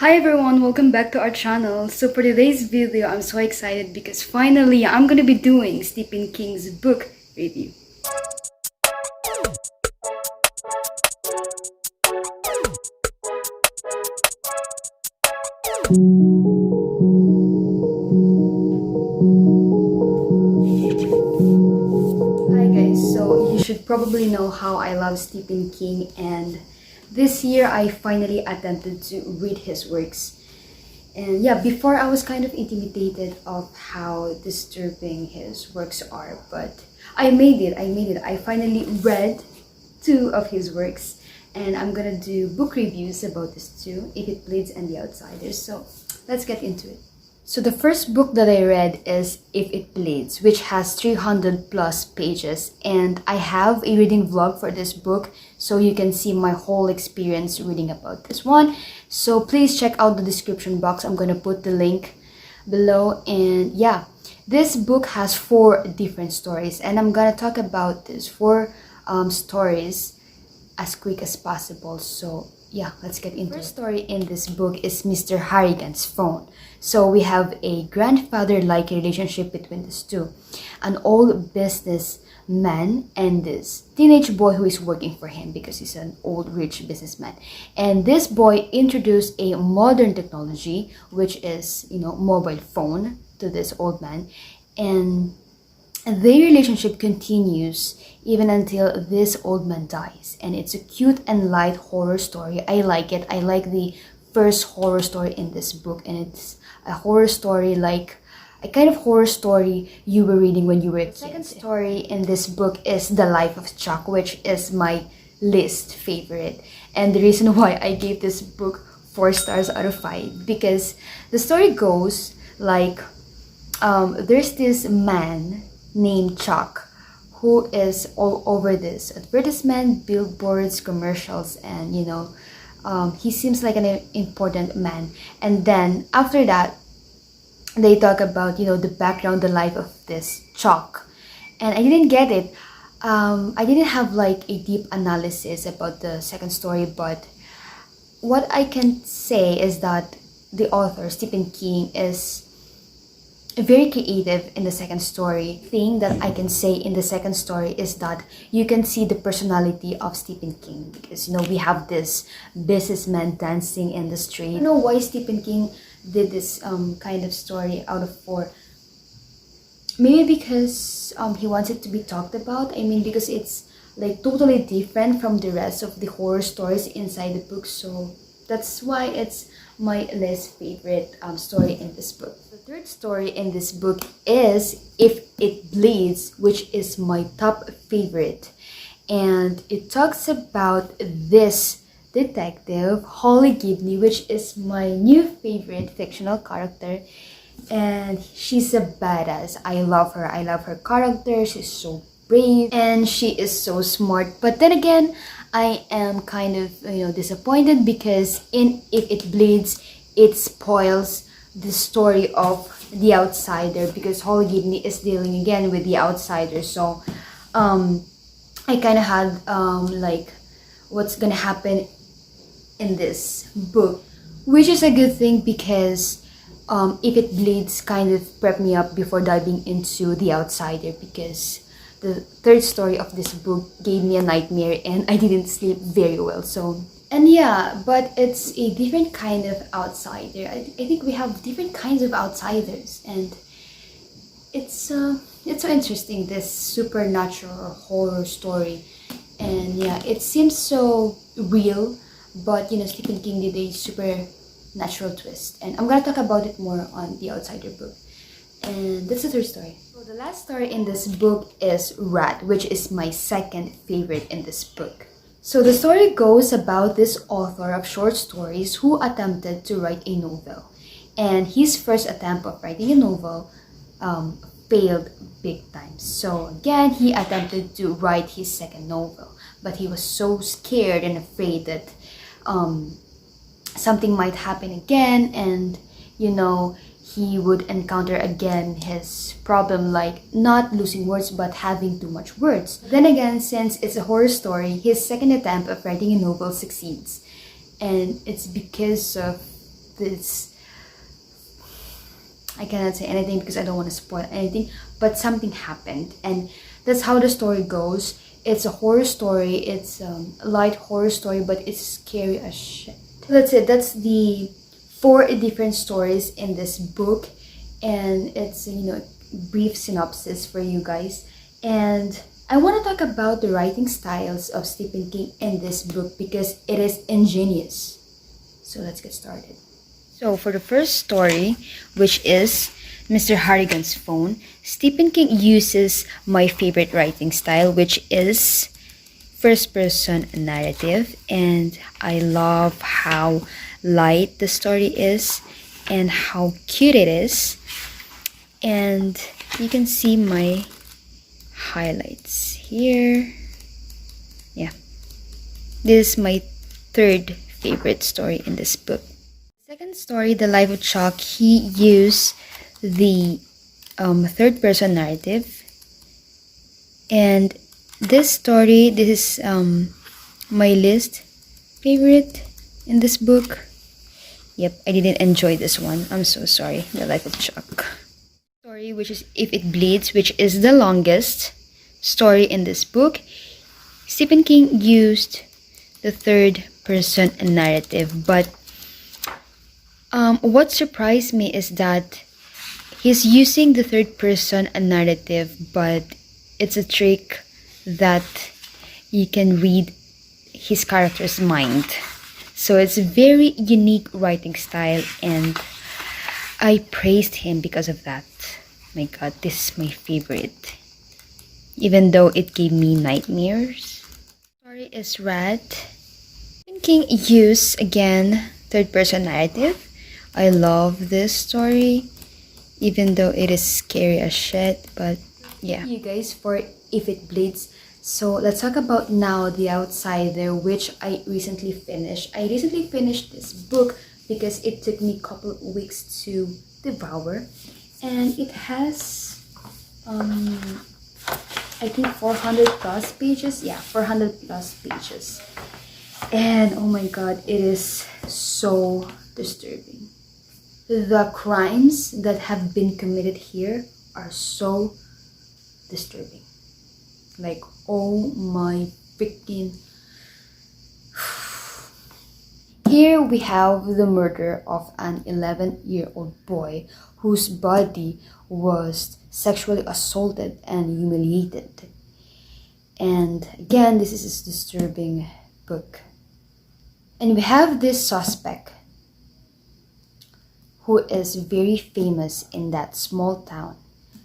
Hi everyone, welcome back to our channel. So for today's video, I'm so excited because finally I'm gonna be doing Stephen King's book review. Hi guys, so you should probably know how I love Stephen King, and this year I finally attempted to read his works. And yeah, before I was kind of intimidated of how disturbing his works are, but I made it. I finally read two of his works, and I'm gonna do book reviews about this too, If It Bleeds and The Outsiders. So let's get into it. So the first book that I read is If It Bleeds, which has 300 plus pages, and I have a reading vlog for this book, so you can see my whole experience reading about this one. So please check out the description box. I'm gonna put the link below. And yeah, this book has 4 different stories, and I'm gonna talk about these 4 stories as quick as possible. So yeah, let's get into it. The first story in this book is Mr. Harrigan's phone. So we have a grandfather-like relationship between these two, an old businessman and this teenage boy who is working for him because he's an old rich businessman. And this boy introduced a modern technology, which is, mobile phone, to this old man, and their relationship continues even until this old man dies. And it's a cute and light horror story. I like it. I like the first horror story in this book, and it's a horror story like a kind of horror story you were reading when you were a kid. The second story in this book is The Life of Chuck, which is my least favorite. And the reason why I gave this book 4 stars out of 5, because the story goes like there's this man named Chuck who is all over this advertisement, billboards, commercials, and he seems like an important man. And then after that, they talk about the background, the life of this Chuck, and I didn't get it. I didn't have like a deep analysis about the second story, but what I can say is that the author Stephen King is very creative in the second story. Thing that I can say in the second story is that you can see the personality of Stephen King, because we have this businessman dancing in the street. I don't know why Stephen King did this kind of story out of 4. Maybe because he wants it to be talked about. I mean, because it's like totally different from the rest of the horror stories inside the book, so that's why it's my least favorite story in this book. The third story in this book is If It Bleeds, which is my top favorite. And it talks about this detective, Holly Gibney, which is my new favorite fictional character. And she's a badass. I love her. I love her character. She's so brave and she is so smart. But then again, I am kind of disappointed because in If It Bleeds, it spoils the story of The Outsider, because Holly Gibney is dealing again with The Outsider. So I kind of had like what's gonna happen in this book, which is a good thing, because If It Bleeds kind of prepped me up before diving into The Outsider, because the third story of this book gave me a nightmare and I didn't sleep very well. So, and yeah, but it's a different kind of outsider. I think we have different kinds of outsiders, and it's so interesting, this supernatural horror story. And yeah, it seems so real, but Stephen King did a supernatural twist, and I'm gonna talk about it more on The Outsider book. And that's the third story. So the last story in this book is Rat, which is my second favorite in this book. So the story goes about this author of short stories who attempted to write a novel. And his first attempt of writing a novel failed big time. So again, he attempted to write his second novel, but he was so scared and afraid that something might happen again, and he would encounter again his problem, like not losing words but having too much words. Then again, since it's a horror story, his second attempt of writing a novel succeeds, and it's because of this, I cannot say anything because I don't want to spoil anything, but something happened, and that's how the story goes. It's a horror story. It's a light horror story, but it's scary as shit. That's it. That's the 4 different stories in this book, and it's, you know, brief synopsis for you guys. And I want to talk about the writing styles of Stephen King in this book because it is ingenious. So let's get started. So for the first story, which is Mr. Harrigan's Phone, Stephen King uses my favorite writing style, which is first-person narrative, and I love how light the story is and how cute it is. And you can see my highlights here. Yeah, this is my 3rd favorite story in this book. Second story, The Life of Chuck, he used the 3rd-person narrative, and this story, this is my least favorite in this book. Yep, I didn't enjoy this one. I'm so sorry. The Life of Chuck. Story, which is If It Bleeds, which is the longest story in this book. Stephen King used the 3rd-person narrative, but what surprised me is that he's using the 3rd-person narrative, but it's a trick that you can read his character's mind. So it's a very unique writing style, and I praised him because of that. My God, this is my favorite, even though it gave me nightmares. Story is Rat. Stephen King used again 3rd-person narrative. I love this story, even though it is scary as shit, but yeah. Thank you guys for If It Bleeds. So let's talk about now The Outsider, which I recently finished. I recently finished this book because it took me a couple of weeks to devour, and it has I think 400 plus pages. Yeah, 400 plus pages. And oh my God, it is so disturbing. The crimes that have been committed here are so disturbing. Like, oh my freaking... Here we have the murder of an 11-year-old boy whose body was sexually assaulted and humiliated. And again, this is a disturbing book. And we have this suspect who is very famous in that small town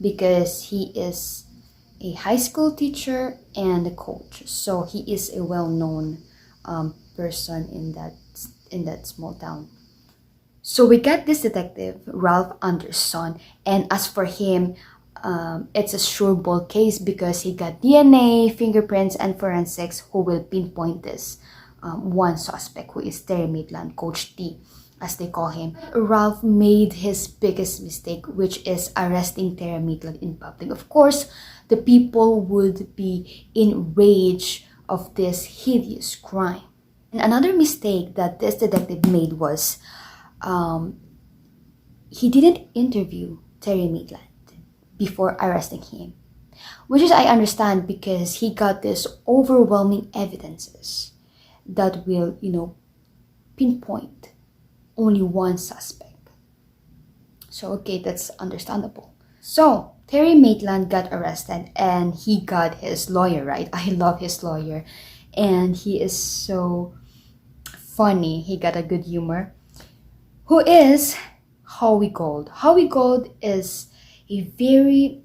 because he is a high school teacher and a coach. So he is a well-known person in that small town. So we got this detective, Ralph Anderson, and as for him, it's a sure ball case because he got DNA, fingerprints, and forensics who will pinpoint this one suspect, who is Terry Maitland, Coach T, as they call him. Ralph made his biggest mistake, which is arresting Terry Maitland in public. Of course, the people would be enraged of this hideous crime. And another mistake that this detective made was he didn't interview Terry Maitland before arresting him, which is I understand because he got this overwhelming evidences that will, pinpoint only one suspect. So okay, that's understandable. So Terry Maitland got arrested and he got his lawyer, right? I love his lawyer, and he is so funny. He got a good humor. Who is Howie Gold? Howie Gold is a very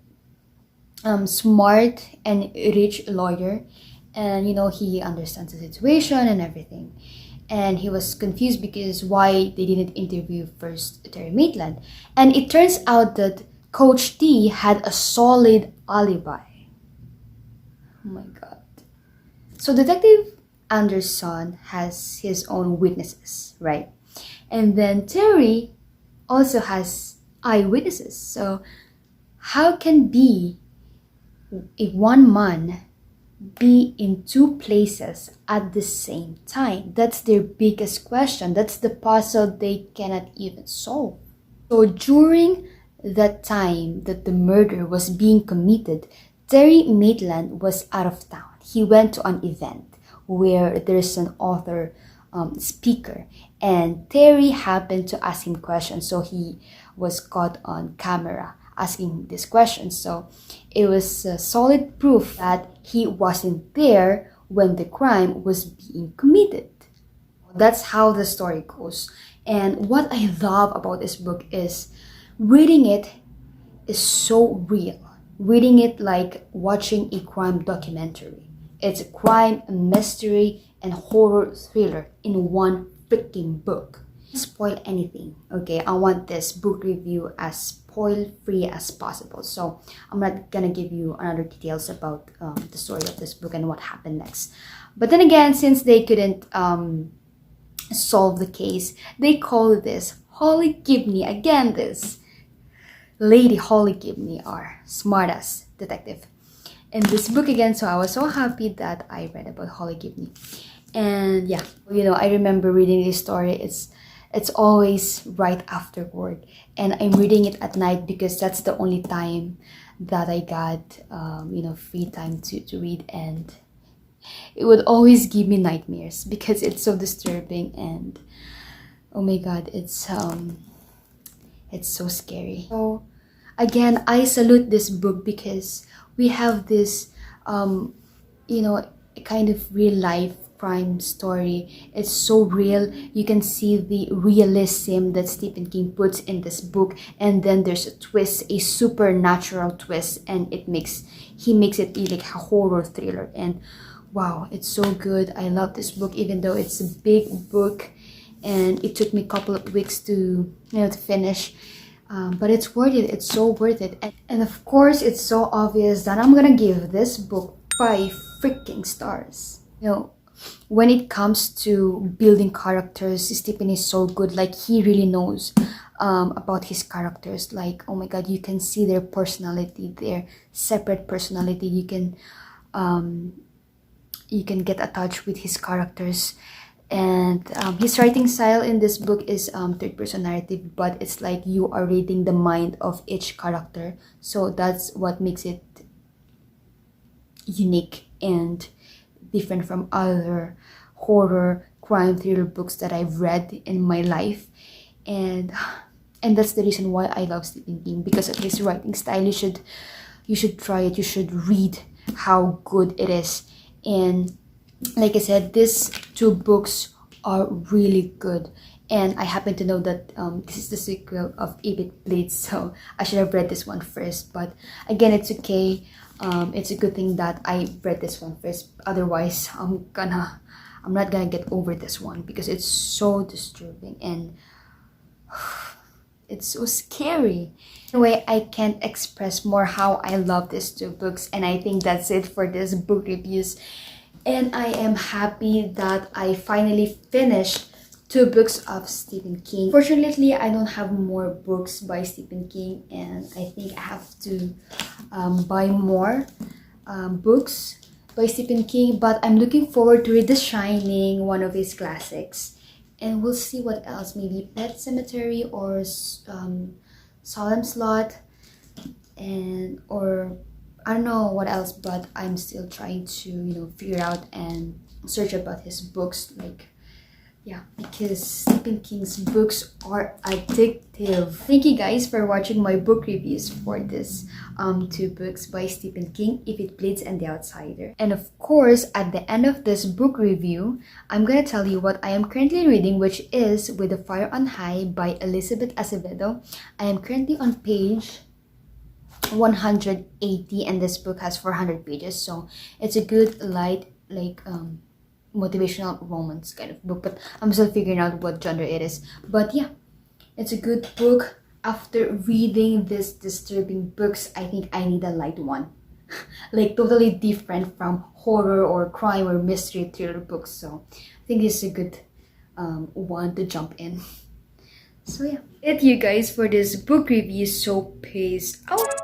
smart and rich lawyer, and he understands the situation and everything. And he was confused because why they didn't interview first Terry Maitland. And it turns out that Coach T had a solid alibi. Oh my God. So Detective Anderson has his own witnesses, right? And then Terry also has eyewitnesses. So how can be a one man be in two places at the same time? That's their biggest question. That's the puzzle they cannot even solve. So during that time that the murder was being committed, Terry Maitland was out of town. He went to an event where there's an author speaker, and Terry happened to ask him questions, so he was caught on camera asking these questions. So it was solid proof that he wasn't there when the crime was being committed. That's how the story goes. And what I love about this book is reading it is so real. Reading it like watching a crime documentary. It's a crime, a mystery, and horror thriller in one freaking book. Don't spoil anything, okay? I want this book review as spoil-free as possible. So I'm not gonna give you another details about the story of this book and what happened next. But then again, since they couldn't solve the case, they call this Holly Gibney. Again, this Lady Holly Gibney, our smartass detective in this book again. So I was so happy that I read about Holly Gibney. And yeah, you know, I remember reading this story. It's always right after work, and I'm reading it at night because that's the only time that I got you know, free time to read, and it would always give me nightmares because it's so disturbing, and oh my god, it's so scary. So again, I salute this book because we have this you know, kind of real life crime story. It's so real. You can see the realism that Stephen King puts in this book, and then there's a twist, a supernatural twist, and he makes it be like a horror thriller. And wow, it's so good. I love this book, even though it's a big book and it took me a couple of weeks to, you know, to finish. But it's worth it. It's so worth it. And of course, it's so obvious that I'm gonna give this book 5 freaking stars. You know, when it comes to building characters, Stephen is so good. Like, he really knows about his characters. Like, oh my god, you can see their personality, their separate personality. You can get attached with his characters. And his writing style in this book is third-person narrative, but it's like you are reading the mind of each character. So that's what makes it unique and different from other horror crime thriller books that I've read in my life. And that's the reason why I love Stephen King, because of his writing style. You should try it. You should read how good it is. And like I said, these 2 books are really good. And I happen to know that this is the sequel of If It Bleeds, so I should have read this one first. But again, it's okay. It's a good thing that I read this one first. Otherwise, I'm not gonna get over this one because it's so disturbing and it's so scary. Anyway, I can't express more how I love these 2 books, and I think that's it for this book reviews. And I am happy that I finally finished 2 books of Stephen King. Fortunately, I don't have more books by Stephen King, and I think I have to buy more books by Stephen King. But I'm looking forward to read The Shining, one of his classics. And we'll see what else. Maybe Pet Cemetery or Solemn Slot, or I don't know what else, but I'm still trying to, you know, figure out and search about his books. Like, yeah, because Stephen King's books are addictive. Thank you guys for watching my book reviews for this 2 books by Stephen King, If It Bleeds and The Outsider. And of course, at the end of this book review, I'm gonna tell you what I am currently reading, which is With the Fire on High by Elizabeth Acevedo. I am currently on page 180, and this book has 400 pages, so it's a good light, like motivational romance kind of book, but I'm still figuring out what genre it is. But yeah, it's a good book. After reading these disturbing books, I think I need a light one like totally different from horror or crime or mystery thriller books. So I think this is a good one to jump in. So yeah, it you guys for this book review. So peace out.